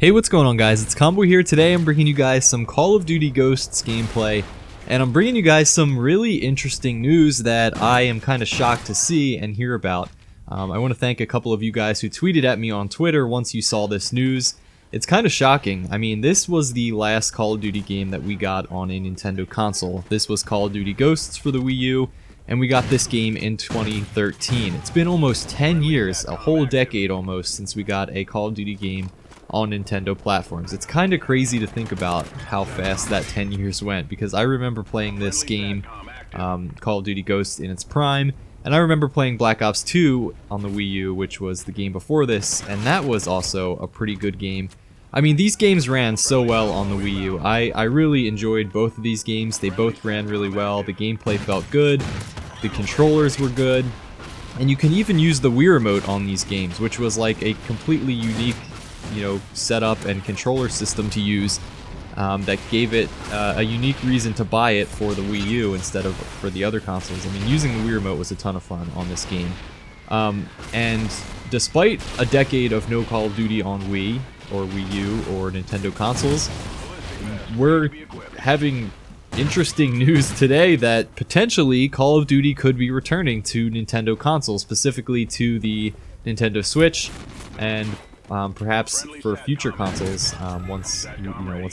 Hey, what's going on, guys? It's Combo here. Today I'm bringing you guys some Call of Duty Ghosts gameplay, and I'm bringing you guys some really interesting news that I am kind of shocked to see and hear about. I want to thank a couple of you guys who tweeted at me on Twitter once you saw this news. It's kind of shocking. I mean, this was the last Call of Duty game that we got on a Nintendo console. This was Call of Duty Ghosts for the Wii U, and we got this game in 2013. It's been almost 10 years, a whole decade almost, since we got a Call of Duty game on Nintendo platforms. It's kind of crazy to think about how fast that 10 years went, because I remember playing this game, Call of Duty Ghosts, in its prime, and I remember playing Black Ops 2 on the Wii U, which was the game before this, and that was also a pretty good game. I mean, these games ran so well on the Wii U. I really enjoyed both of these games. They both ran really well. The gameplay felt good. The controllers were good. And you can even use the Wii Remote on these games, which was like a completely unique, setup and controller system to use that gave it a unique reason to buy it for the Wii U instead of for the other consoles. I mean, using the Wii Remote was a ton of fun on this game. And despite a decade of no Call of Duty on Wii or Wii U or Nintendo consoles, we're having interesting news today that potentially Call of Duty could be returning to Nintendo consoles, specifically to the Nintendo Switch, and perhaps for future consoles once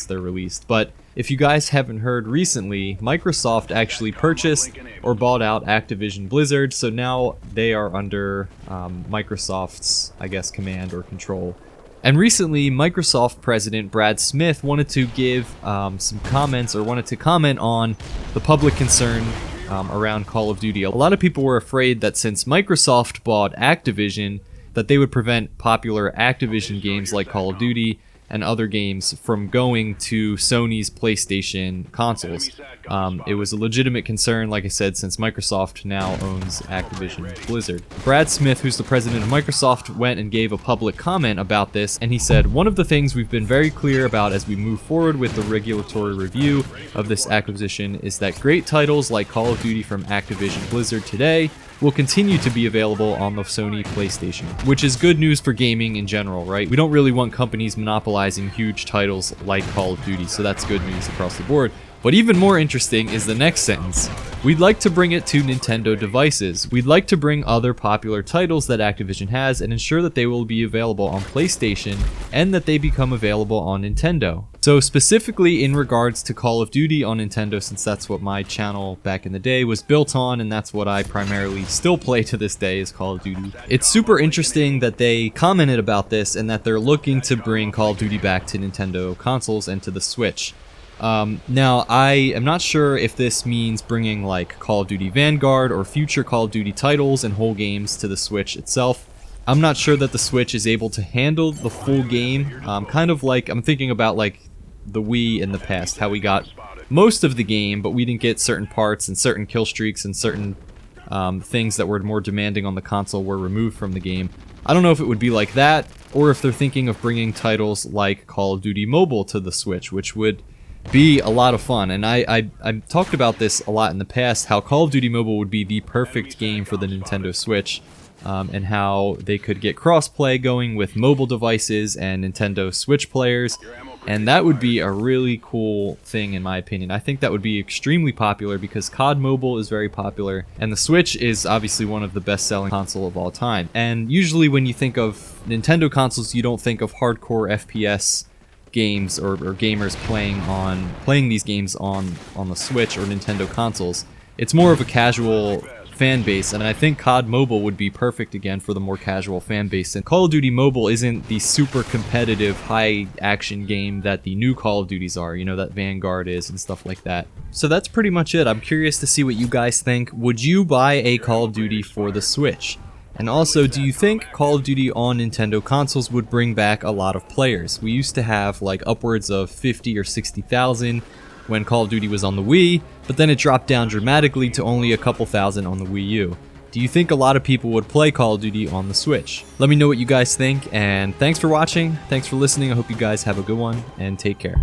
they're released. But if you guys haven't heard recently, Microsoft actually purchased or bought out Activision Blizzard, so now they are under Microsoft's, I guess, command or control. And recently, Microsoft President Brad Smith wanted to give some comments, or wanted to comment on the public concern around Call of Duty. A lot of people were afraid that since Microsoft bought Activision, that they would prevent popular Activision games like Call of Duty and other games from going to Sony's PlayStation consoles. It was a legitimate concern, like I said, since Microsoft now owns Activision Blizzard. Brad Smith, who's the president of Microsoft, went and gave a public comment about this, and he said, "One of the things we've been very clear about as we move forward with the regulatory review of this acquisition is that great titles like Call of Duty from Activision Blizzard today will continue to be available on the Sony PlayStation," which is good news for gaming in general, right? We don't really want companies monopolizing huge titles like Call of Duty, so that's good news across the board. But even more interesting is the next sentence. "We'd like to bring it to Nintendo devices. We'd like to bring other popular titles that Activision has and ensure that they will be available on PlayStation and that they become available on Nintendo." So specifically in regards to Call of Duty on Nintendo, since that's what my channel back in the day was built on, and that's what I primarily still play to this day, is Call of Duty. It's super interesting that they commented about this and that they're looking to bring Call of Duty back to Nintendo consoles and to the Switch. Now, I am not sure if this means bringing like Call of Duty Vanguard or future Call of Duty titles and whole games to the Switch itself. I'm not sure that the Switch is able to handle the full game. Kind of like, I'm thinking about like the Wii in the past, how we got most of the game, but we didn't get certain parts and certain kill streaks and certain things that were more demanding on the console were removed from the game. I don't know if it would be like that, or if they're thinking of bringing titles like Call of Duty Mobile to the Switch, which would be a lot of fun. And I talked about this a lot in the past, how Call of Duty Mobile would be the perfect game for the Nintendo Switch, and how they could get cross-play going with mobile devices and Nintendo Switch players, and that would be a really cool thing in my opinion. I think that would be extremely popular because COD Mobile is very popular, and the Switch is obviously one of the best-selling consoles of all time. And usually when you think of Nintendo consoles, you don't think of hardcore FPS games or gamers playing these games on the Switch or Nintendo consoles. It's more of a casual fan base, and I think COD Mobile would be perfect again for the more casual fan base. And Call of Duty Mobile isn't the super competitive high action game that the new Call of Duties are, that Vanguard is and stuff like that. So that's pretty much it. I'm curious to see what you guys think. Would you buy a Call of Duty for the Switch? And also, do you think Call of Duty on Nintendo consoles would bring back a lot of players? We used to have like upwards of 50 or 60,000 when Call of Duty was on the Wii, but then it dropped down dramatically to only a couple thousand on the Wii U. Do you think a lot of people would play Call of Duty on the Switch? Let me know what you guys think, and thanks for watching, thanks for listening. I hope you guys have a good one, and take care.